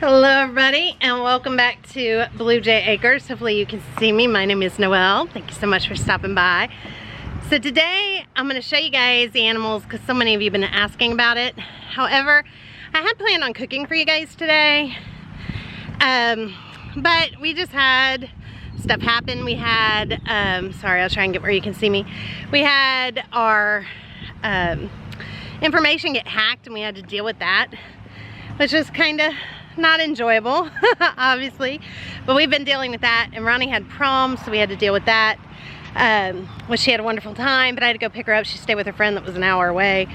Hello everybody and welcome back to Blue Jay Acres. Hopefully you can see me. My name is Noelle. Thank you so much for stopping by. So today I'm going to show you guys the animals because so many of you have been asking about it. However, I had planned on cooking for you guys today, but we just had stuff happen. We had, sorry, I'll try and get where you can see me. We had our information get hacked and we had to deal with that, which was kind of not enjoyable, obviously, but we've been dealing with that. And Ronnie had prom, so we had to deal with that, which she had a wonderful time, but I had to go pick her up. She stayed with her friend that was an hour away.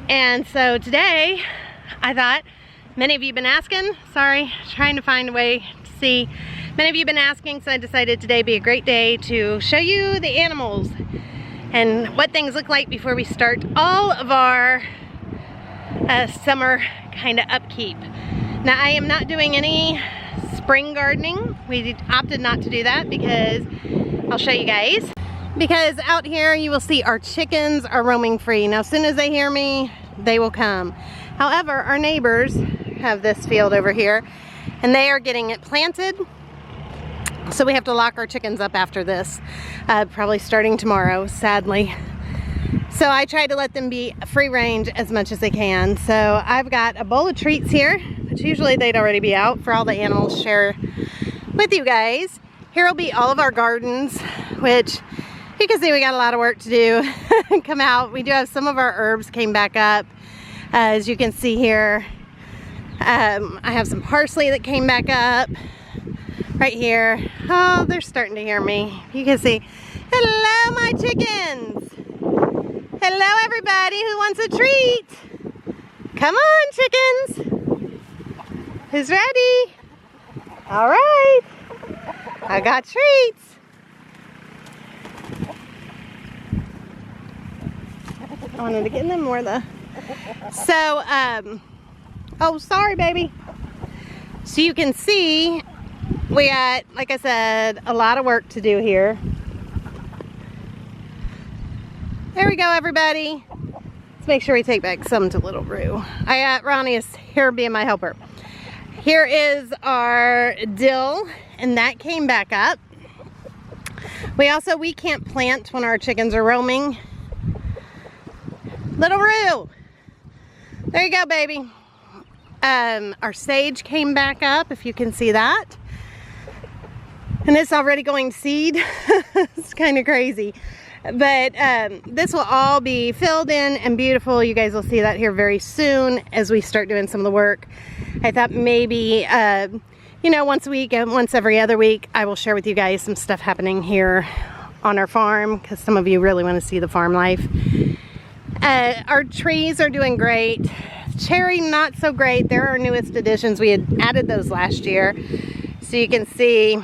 And so today I thought, many of you have been asking, sorry, trying to find a way to see. Many of you have been asking, so I decided today would be a great day to show you the animals and what things look like before we start all of our summer kind of upkeep. Now, I am not doing any spring gardening. We opted not to do that because I'll show you guys. Because out here you will see our chickens are roaming free. Now, as soon as they hear me, they will come. However, our neighbors have this field over here and they are getting it planted. So we have to lock our chickens up after this, probably starting tomorrow, sadly. So I try to let them be free range as much as they can. So I've got a bowl of treats here, which usually they'd already be out for all the animals share with you guys. Here will be all of our gardens, which you can see we got a lot of work to do. Come out. We do have some of our herbs came back up. As you can see here, I have some parsley that came back up right here. Oh, they're starting to hear me. You can see, hello my chickens. Hello everybody who wants a treat. Come on chickens. Who's ready? All right. I got treats. I wanted to get in them more though. So, oh sorry baby. So you can see we got, like I said, a lot of work to do here. There we go, everybody. Let's make sure we take back some to Little Roo. Ronnie is here being my helper. Here is our dill, and that came back up. We can't plant when our chickens are roaming. Little Roo, there you go, baby. Our sage came back up, if you can see that. And it's already going to seed. It's kind of crazy. But this will all be filled in and beautiful. You guys will see that here very soon as we start doing some of the work. I thought maybe, you know, once a week and once every other week, I will share with you guys some stuff happening here on our farm because some of you really want to see the farm life. Our trees are doing great. Cherry, not so great. They're our newest additions. We had added those last year. So you can see,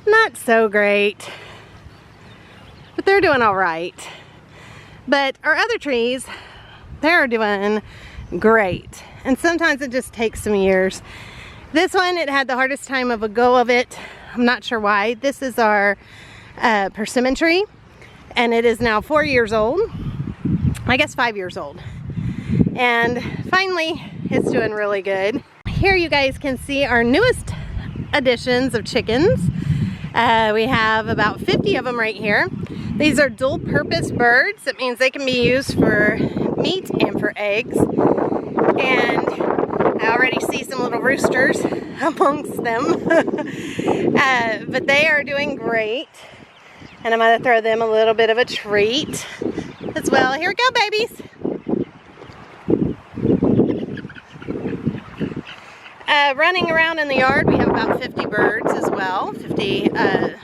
not so great. But they're doing all right. But our other trees, they're doing great. And sometimes it just takes some years. This one, it had the hardest time of a go of it. I'm not sure why. This is our persimmon tree. And it is now 4 years old. I guess 5 years old. And finally, it's doing really good. Here you guys can see our newest additions of chickens. We have about 50 of them right here. These are dual purpose birds. That means they can be used for meat and for eggs. And I already see some little roosters amongst them. But they are doing great. And I'm going to throw them a little bit of a treat as well. Here we go, babies. Running around in the yard, we have about 50 birds as well. 50 hens.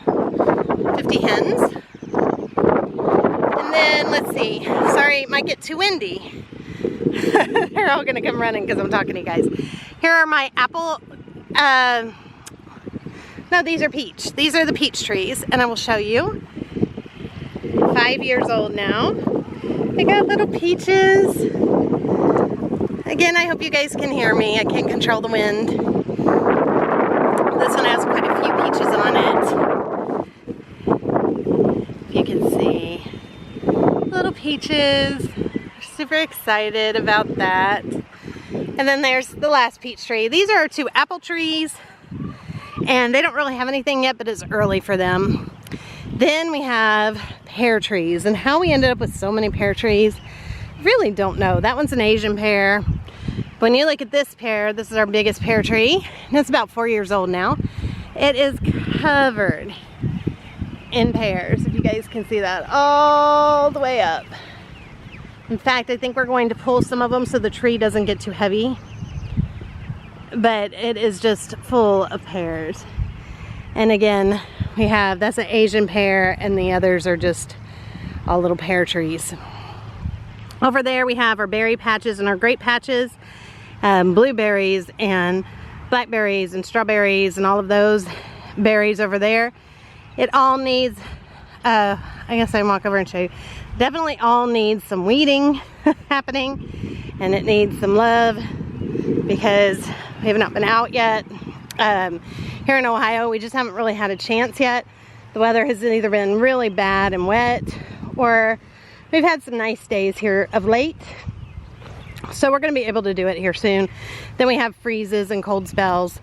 And then, let's see. Sorry, it might get too windy. They're all going to come running because I'm talking to you guys. Here are my apple. No, these are peach. These are the peach trees. And I will show you. 5 years old now. They got little peaches. Again, I hope you guys can hear me. I can't control the wind. This one has quite a few peaches on it. If you can see. Little peaches. Super excited about that. And then there's the last peach tree. These are our 2 apple trees, and they don't really have anything yet, but it's early for them. Then we have pear trees, and how we ended up with so many pear trees, really don't know. That one's an Asian pear. When you look at this pear, this is our biggest pear tree, and it's about 4 years old now. It is covered in pears, if you guys can see that, all the way up. In fact, I think we're going to pull some of them so the tree doesn't get too heavy. But it is just full of pears. And again, we have, that's an Asian pear, and the others are just all little pear trees. Over there we have our berry patches and our grape patches, blueberries and blackberries and strawberries and all of those berries over there. It all needs, I guess I can walk over and show you. Definitely all needs some weeding happening, and it needs some love because we have not been out yet. Here in Ohio, we just haven't really had a chance yet. The weather has either been really bad and wet, or we've had some nice days here of late. So we're gonna be able to do it here soon. Then we have freezes and cold spells.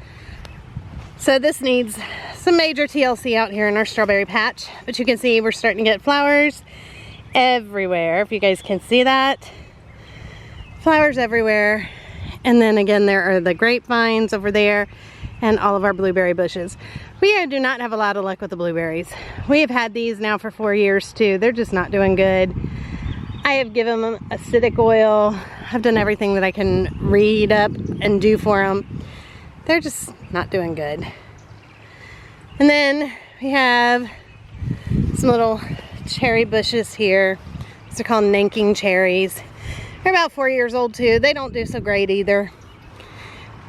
So this needs some major TLC out here in our strawberry patch. But you can see we're starting to get flowers everywhere, if you guys can see that. Flowers everywhere. And then again, there are the grapevines over there and all of our blueberry bushes. We do not have a lot of luck with the blueberries. We have had these now for 4 years too. They're just not doing good. I have given them acidic oil. I've done everything that I can read up and do for them. They're just not doing good. And then we have some little cherry bushes here. These are called Nanking cherries. They're about 4 years old too. They don't do so great either.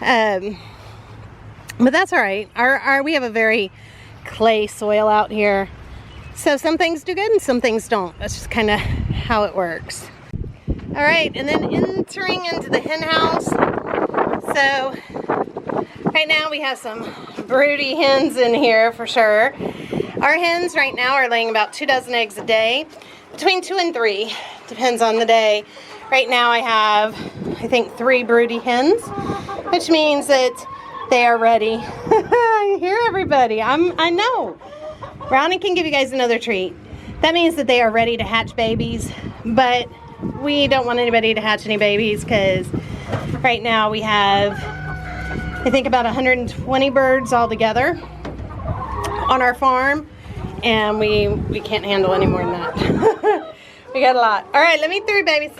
But that's all right. We have a very clay soil out here. So some things do good and some things don't. That's just kind of how it works. All right, and then entering into the hen house. So right now we have some broody hens in here for sure. Our hens right now are laying about 2 dozen eggs a day, between 2 and 3, depends on the day. Right now I have, I think, 3 broody hens, which means that they are ready. I hear everybody, I know. Brownie can give you guys another treat. That means that they are ready to hatch babies, but we don't want anybody to hatch any babies because right now we have, I think, about 120 birds all together on our farm, and we can't handle any more than that. We got a lot. All right, let me through, babies.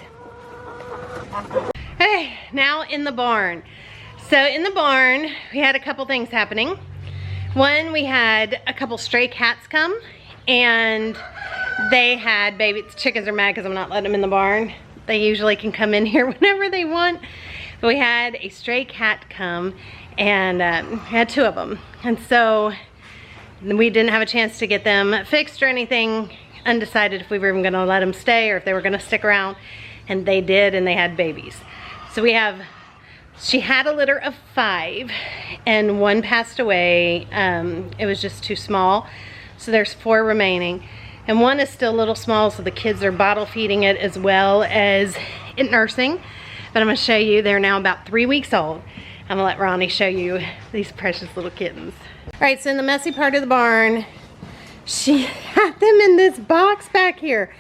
Okay, now in the barn. So in the barn, we had a couple things happening. One, we had a couple stray cats come, and they had babies. Chickens are mad because I'm not letting them in the barn. They usually can come in here whenever they want. But we had a stray cat come, and we had 2 of them. And so we didn't have a chance to get them fixed or anything. Undecided if we were even gonna let them stay or if they were gonna stick around. And they did, and they had babies. So she had a litter of 5, and 1 passed away. It was just too small. So there's 4 remaining. And 1 is still a little small, so the kids are bottle feeding it as well as it nursing. But I'm gonna show you, they're now about 3 weeks old. I'm gonna let Ronnie show you these precious little kittens. All right, so in the messy part of the barn, she had them in this box back here.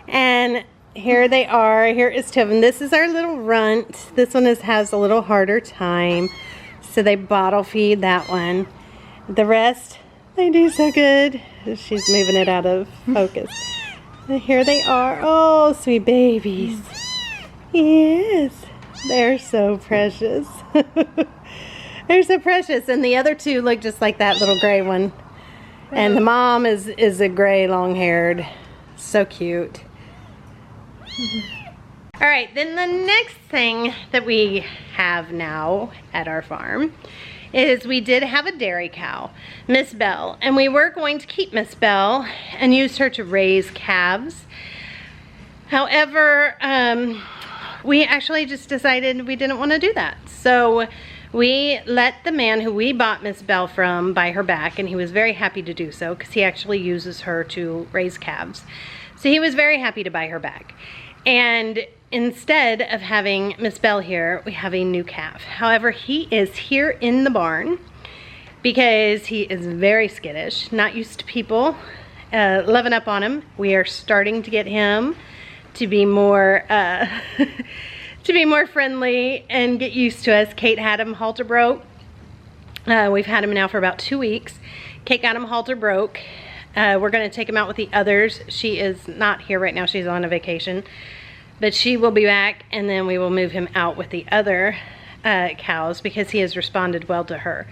And here they are. Here is 2 of them. This is our little runt. This one has a little harder time. So they bottle feed that one. The rest, they do so good. She's moving it out of focus. And here they are. Oh, sweet babies. Yes. They're so precious. They're so precious. And the other 2 look just like that little gray one. And the mom is a gray, long-haired. So cute. All right, then the next thing that we have now at our farm is we did have a dairy cow, Miss Belle, and we were going to keep Miss Belle and use her to raise calves. However, we actually just decided we didn't want to do that. So we let the man who we bought Miss Belle from buy her back, and he was very happy to do so because he actually uses her to raise calves. So he was very happy to buy her back. And instead of having Miss Belle here, we have a new calf. However, he is here in the barn because he is very skittish, not used to people loving up on him. We are starting to get him to be more friendly and get used to us. Kate had him halter broke. We've had him now for about 2 weeks. Kate got him halter broke. We're gonna take him out with the others. She is not here right now, she's on a vacation. But she will be back, and then we will move him out with the other cows because he has responded well to her.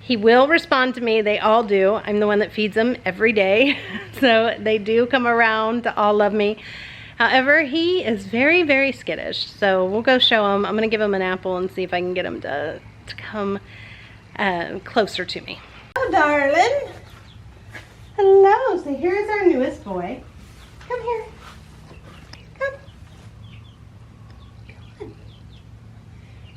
He will respond to me, they all do. I'm the one that feeds them every day. So they do come around to all love me. However, he is very, very skittish. So we'll go show him. I'm gonna give him an apple and see if I can get him to come closer to me. Oh, darling. Hello, so here's our newest boy. Come here. Come. Come on.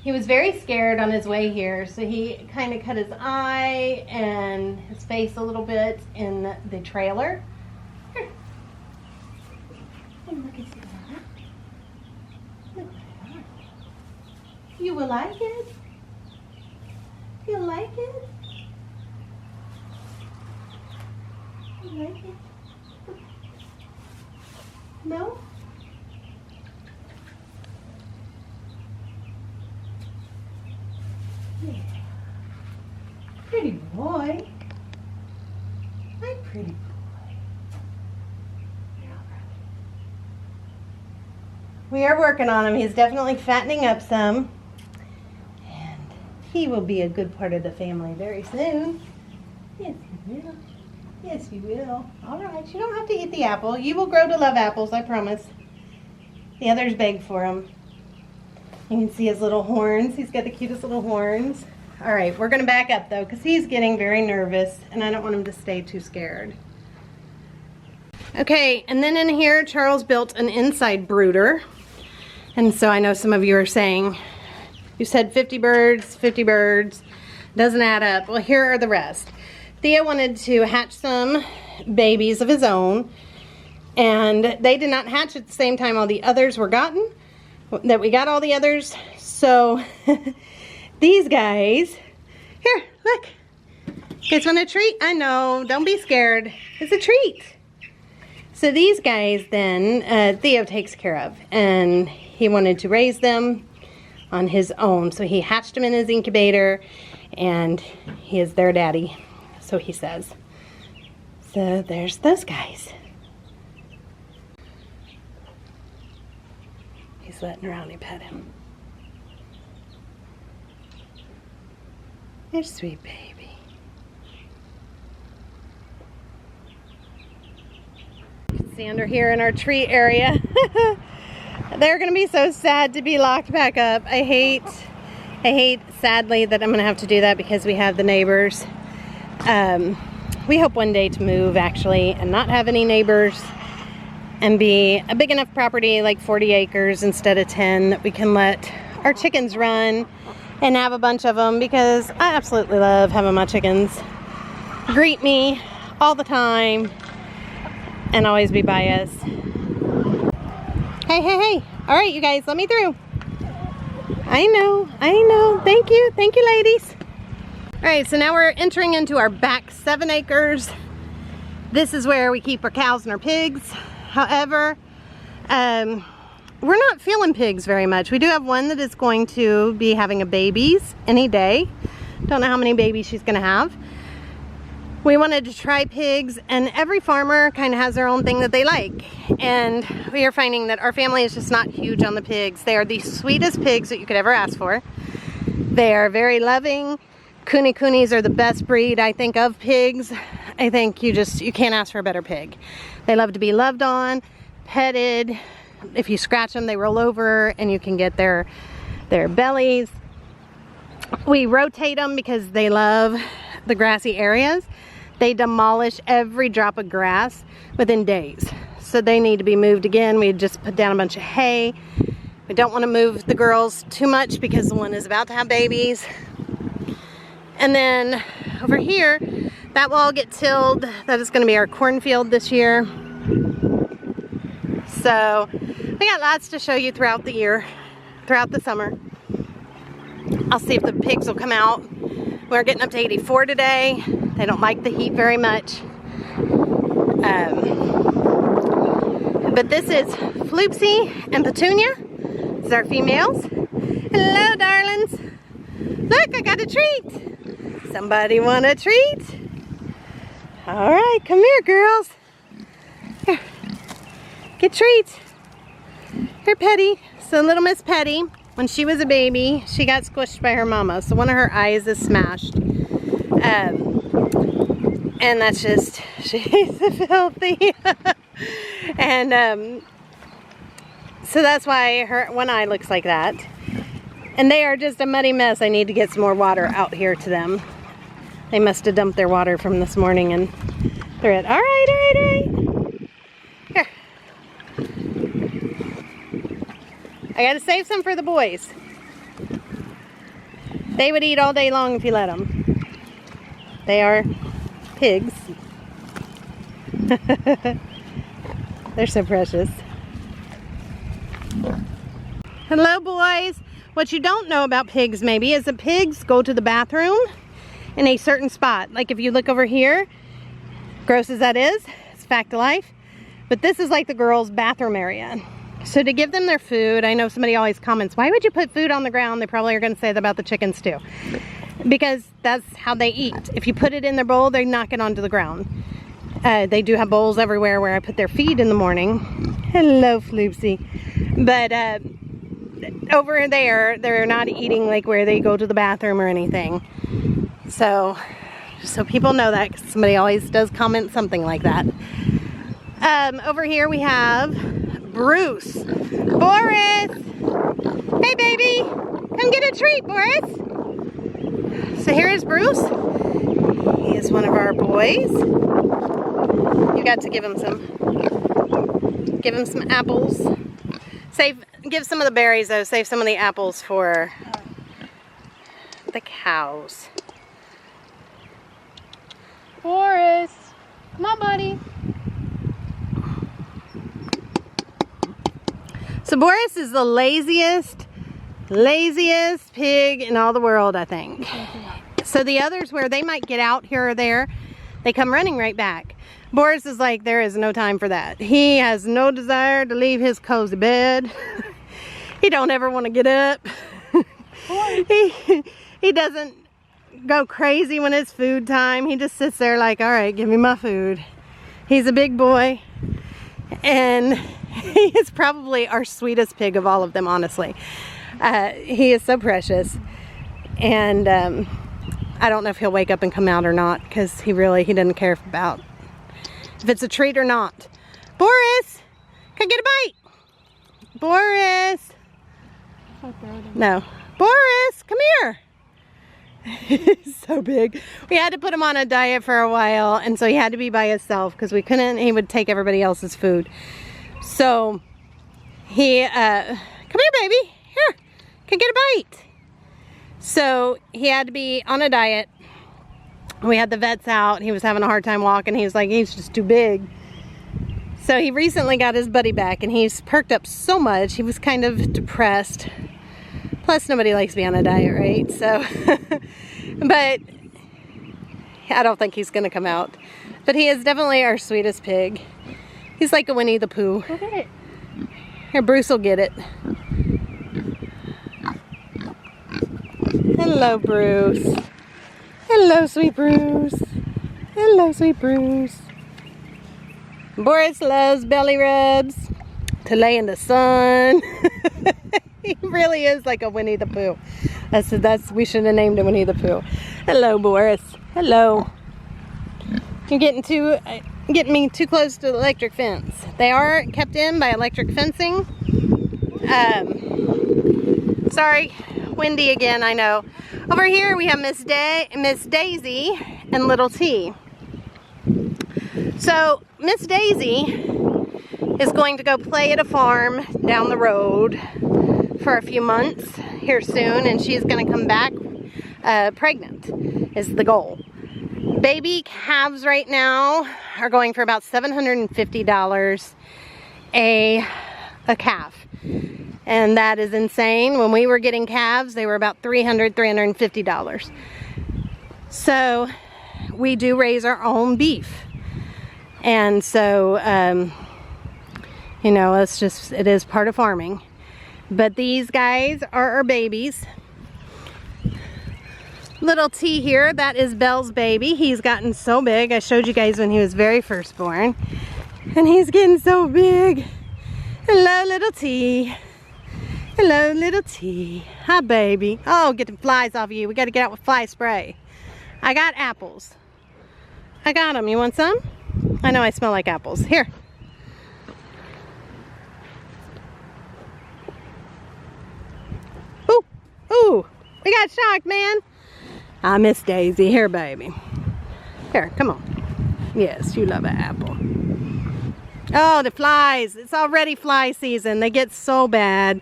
He was very scared on his way here, so he kind of cut his eye and his face a little bit in the trailer. Here. Hey, look at that. Look at that. You will like it? You like it? You like it? No? Yeah. Pretty boy. Hi, pretty boy. We are working on him. He's definitely fattening up some. And he will be a good part of the family very soon. Yes, he will. Yes, you will. All right, you don't have to eat the apple. You will grow to love apples, I promise. The others beg for them. You can see his little horns. He's got the cutest little horns. All right, we're gonna back up though, because he's getting very nervous and I don't want him to stay too scared. Okay, and then in here, Charles built an inside brooder. And so I know some of you are saying, you said 50 birds, doesn't add up. Well, here are the rest. Thea wanted to hatch some babies of his own, and they did not hatch at the same time all the others were gotten, that we got all the others. So these guys, here, look. You guys want a treat? I know, don't be scared. It's a treat. So these guys then, Theo takes care of, and he wanted to raise them on his own. So he hatched them in his incubator, and he is their daddy. So he says. So there's those guys. He's letting Ronnie pet him. You're sweet baby. You can see under here in our tree area. They're gonna be so sad to be locked back up. I hate sadly that I'm gonna have to do that because we have the neighbors. We hope one day to move actually and not have any neighbors and be a big enough property, like 40 acres instead of 10, that we can let our chickens run and have a bunch of them, because I absolutely love having my chickens greet me all the time and always be by us. Hey, hey, hey. All right, you guys, let me through. I know. Thank you, ladies. All right, so now we're entering into our back 7 acres. This is where we keep our cows and our pigs. However, we're not feeling pigs very much. We do have one that is going to be having a babies any day. Don't know how many babies she's gonna have. We wanted to try pigs, and every farmer kind of has their own thing that they like. And we are finding that our family is just not huge on the pigs. They are the sweetest pigs that you could ever ask for. They are very loving. Kunis are the best breed, I think, of pigs. I think you can't ask for a better pig. They love to be loved on, petted. If you scratch them, they roll over and you can get their bellies. We rotate them because they love the grassy areas. They demolish every drop of grass within days. So they need to be moved again. We just put down a bunch of hay. We don't want to move the girls too much because the one is about to have babies. And then over here, that will all get tilled. That is going to be our cornfield this year. So We got lots to show you throughout the year, throughout the summer. I'll see if the pigs will come out. We're getting up to 84 today. They don't like the heat very much. But this is Floopsy and Petunia. These are our females. Hello, darlings. Look, I got a treat. Somebody want a treat? All right, come here, girls. Here, get treats. Here, Petty. So little Miss Petty, when she was a baby, she got squished by her mama. So one of her eyes is smashed. And that's just, she's filthy. And so that's why her one eye looks like that. And they are just a muddy mess. I need to get some more water out here to them. They must have dumped their water from this morning and threw it. All right, all right, all right. Here. I gotta save some for the boys. They would eat all day long if you let them. They are pigs. They're so precious. Hello, boys. What you don't know about pigs maybe is that pigs go to the bathroom in a certain spot. Like if you look over here, gross as that is, it's a fact of life, but this is like the girls' bathroom area. So to give them their food, I know somebody always comments, why would you put food on the ground? They probably are going to say that about the chickens too. Because that's how they eat. If you put it in their bowl, they knock it onto the ground. They do have bowls everywhere where I put their feed in the morning. Hello, Floopsy. But over there, they're not eating like where they go to the bathroom or anything. So people know that, 'cause somebody always does comment something like that. Over here we have Bruce. Boris! Hey, baby! Come get a treat, Boris! So here is Bruce. He is one of our boys. You got to give him some apples. Give some of the berries though, save some of the apples for the cows. Boris, come on, buddy. So Boris is the laziest pig in all the world, I think. So the others, where they might get out here or there, they come running right back. Boris is like, there is no time for that. He has no desire to leave his cozy bed. He don't ever want to get up. He doesn't go crazy when it's food time. He just sits there like, all right, give me my food. He's a big boy. And he is probably our sweetest pig of all of them, honestly. He is so precious. And I don't know if he'll wake up and come out or not, because he doesn't care about if it's a treat or not. Boris, come get a bite. Boris. No. Boris, come here. He's so big. We had to put him on a diet for a while, and so he had to be by himself because we couldn't, he would take everybody else's food. So he, come here, baby. Here, come get a bite. So he had to be on a diet. We had the vets out. He was having a hard time walking. He was like, he's just too big. So he recently got his buddy back, and he's perked up so much. He was kind of depressed. Plus, nobody likes to be on a diet, right? So, but I don't think he's going to come out. But he is definitely our sweetest pig. He's like a Winnie the Pooh. Go get it. Here, Bruce will get it. Hello, Bruce. Hello, sweet Bruce. Hello, sweet Bruce. Boris loves belly rubs to lay in the sun. He really is like a Winnie the Pooh. We should have named him Winnie the Pooh. Hello, Boris. Hello. You're getting me too close to the electric fence. They are kept in by electric fencing. Sorry, windy again, I know. Over here we have Miss Daisy and Little T. So Miss Daisy is going to go play at a farm down the road for a few months here soon, and she's going to come back pregnant is the goal. Baby calves right now are going for about $750 a a calf. And that is insane. When we were getting calves, they were about $300, $350. So we do raise our own beef. And so, you know, it is part of farming. But these guys are our babies. Little T here, that is Belle's baby. He's gotten so big. I showed you guys when he was very first born. And he's getting so big. Hello, little T. Hello, little T. Hi, baby. Oh, get the flies off of you. We got to get out with fly spray. I got apples. I got them. You want some? I know I smell like apples. Here. Ooh, ooh. We got shocked, man. I miss Daisy. Here, baby. Here, come on. Yes, you love an apple. Oh, the flies. It's already fly season. They get so bad.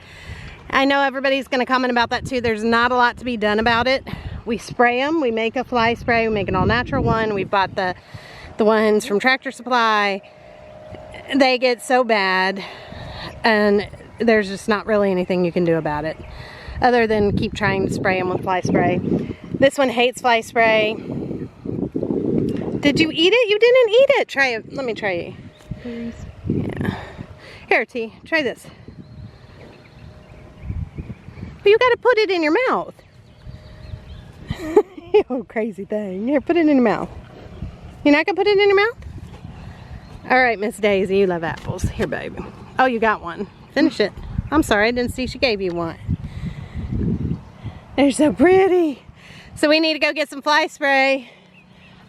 I know everybody's going to comment about that too. There's not a lot to be done about it. We spray them. We make a fly spray. We make an all-natural one. We've bought the ones from Tractor Supply. They get so bad, and there's just not really anything you can do about it other than keep trying to spray them with fly spray. This one hates fly spray. Did you eat it? You didn't eat it. Try it. Let me try it. Please. Yeah. Here, T. Try this. But you got to put it in your mouth. Oh, crazy thing. Here, put it in your mouth. You're not going to put it in your mouth? All right, Miss Daisy, you love apples. Here, baby. Oh, you got one. Finish it. I'm sorry, I didn't see she gave you one. They're so pretty. So we need to go get some fly spray.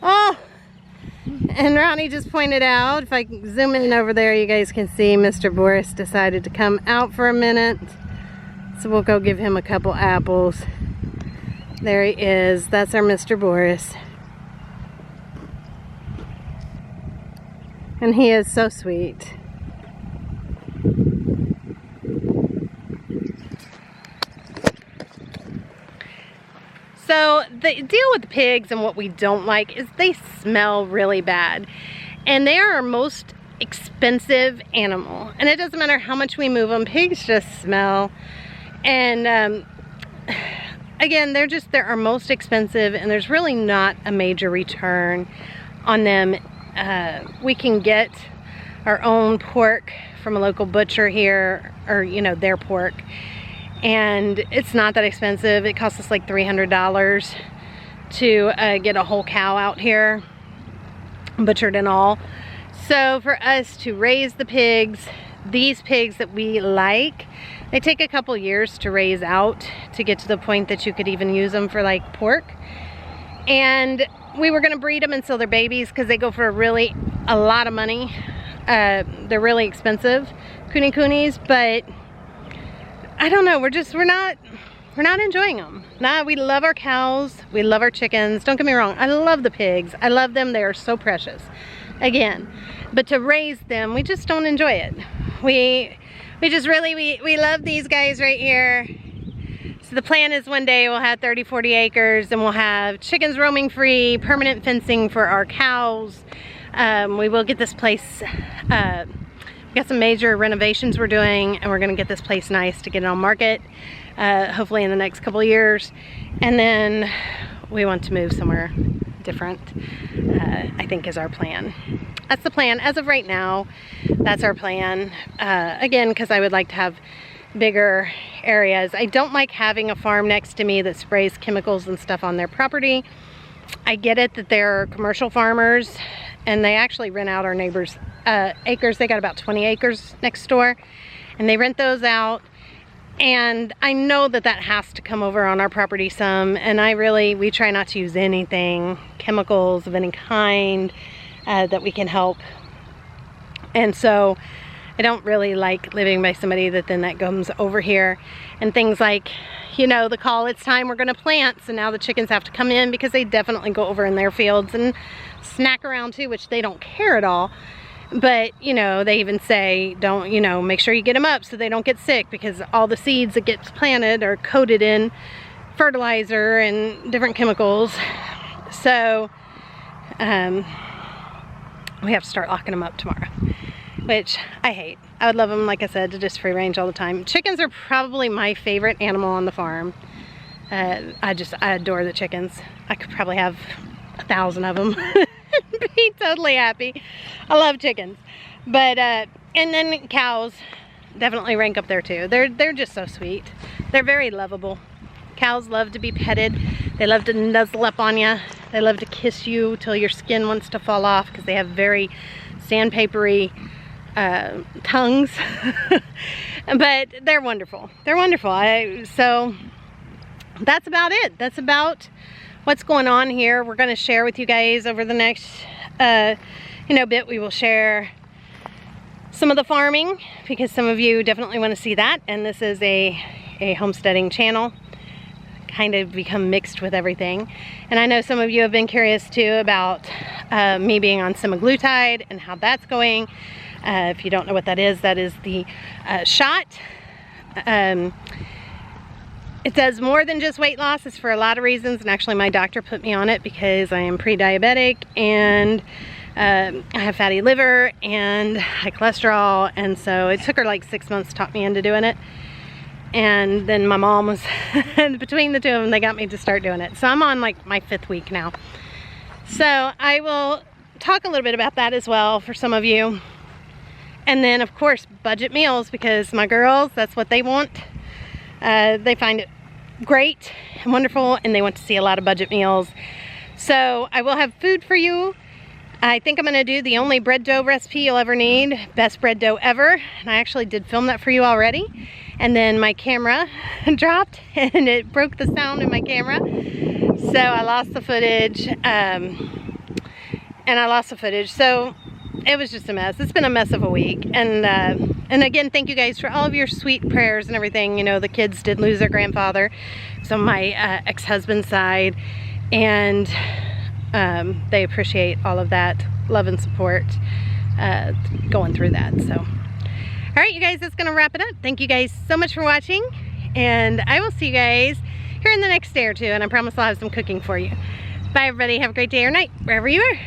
Oh, and Ronnie just pointed out, if I can zoom in over there, you guys can see Mr. Boris decided to come out for a minute. So we'll go give him a couple apples. There he is. That's our Mr. Boris. And he is so sweet. So the deal with the pigs and what we don't like is they smell really bad. And they are our most expensive animal. And it doesn't matter how much we move them, pigs just smell. And again, they're our most expensive, and there's really not a major return on them. We can get our own pork from a local butcher here, or you know, their pork, and it's not that expensive. It costs us like $300 to get a whole cow out here, butchered and all. So for us to raise the pigs, these pigs that we like, they take a couple years to raise out to get to the point that you could even use them for like pork. And we were gonna breed them and sell their babies because they go for a lot of money. They're really expensive, coonies, but I don't know, we're not enjoying them. Nah, we love our cows, we love our chickens. Don't get me wrong, I love the pigs. I love them, they are so precious. Again, but to raise them, we just don't enjoy it. We love these guys right here. So the plan is one day we'll have 30, 40 acres and we'll have chickens roaming free, permanent fencing for our cows. We will get this place, we got some major renovations we're doing, and we're gonna get this place nice to get it on market, hopefully in the next couple of years. And then we want to move somewhere different, I think is our plan. That's the plan as of right now. That's our plan. Again, because I would like to have bigger areas. I don't like having a farm next to me that sprays chemicals and stuff on their property. I get it that they're commercial farmers and they actually rent out our neighbors' acres. They got about 20 acres next door and they rent those out. And I know that that has to come over on our property some, and we try not to use anything, chemicals of any kind, that we can help. And so I don't really like living by somebody that comes over here and things like, you know, the call, it's time, we're gonna plant, so now the chickens have to come in because they definitely go over in their fields and snack around too, which they don't care at all. But, you know, they even say, don't, you know, make sure you get them up so they don't get sick, because all the seeds that get planted are coated in fertilizer and different chemicals. So, we have to start locking them up tomorrow. which I hate. I would love them, like I said, to just free range all the time. Chickens are probably my favorite animal on the farm. I adore the chickens. I could probably have 1,000 of them and be totally happy. I love chickens. But, and then cows definitely rank up there too. They're just so sweet. They're very lovable. Cows love to be petted. They love to nuzzle up on you. They love to kiss you till your skin wants to fall off because they have very sandpapery tongues. But they're wonderful. They're wonderful. So that's about it. That's about what's going on here. We're going to share with you guys over the next bit. We will share some of the farming because some of you definitely want to see that, and this is a homesteading channel, kind of become mixed with everything. And I know some of you have been curious too about me being on semaglutide and how that's going. If you don't know what that is the shot. It does more than just weight loss. It's for a lot of reasons, and actually my doctor put me on it because I am pre-diabetic and I have fatty liver and high cholesterol, and so it took her like 6 months to talk me into doing it. And then my mom was, between the two of them, they got me to start doing it. So I'm on like my 5th week now. So I will talk a little bit about that as well for some of you. And then of course, budget meals, because my girls, that's what they want. They find it great and wonderful, and they want to see a lot of budget meals. So I will have food for you. I think I'm gonna do the only bread dough recipe you'll ever need, best bread dough ever. And I actually did film that for you already. And then my camera dropped and it broke the sound in my camera. So I lost the footage, So it was just a mess. It's been a mess of a week. And again, thank you guys for all of your sweet prayers and everything. You know, the kids did lose their grandfather. So my ex-husband's side, and they appreciate all of that love and support going through that. So all right, you guys, that's gonna wrap it up. Thank you guys so much for watching, and I will see you guys here in the next day or two, and I promise I'll have some cooking for you. Bye everybody, have a great day or night wherever you are.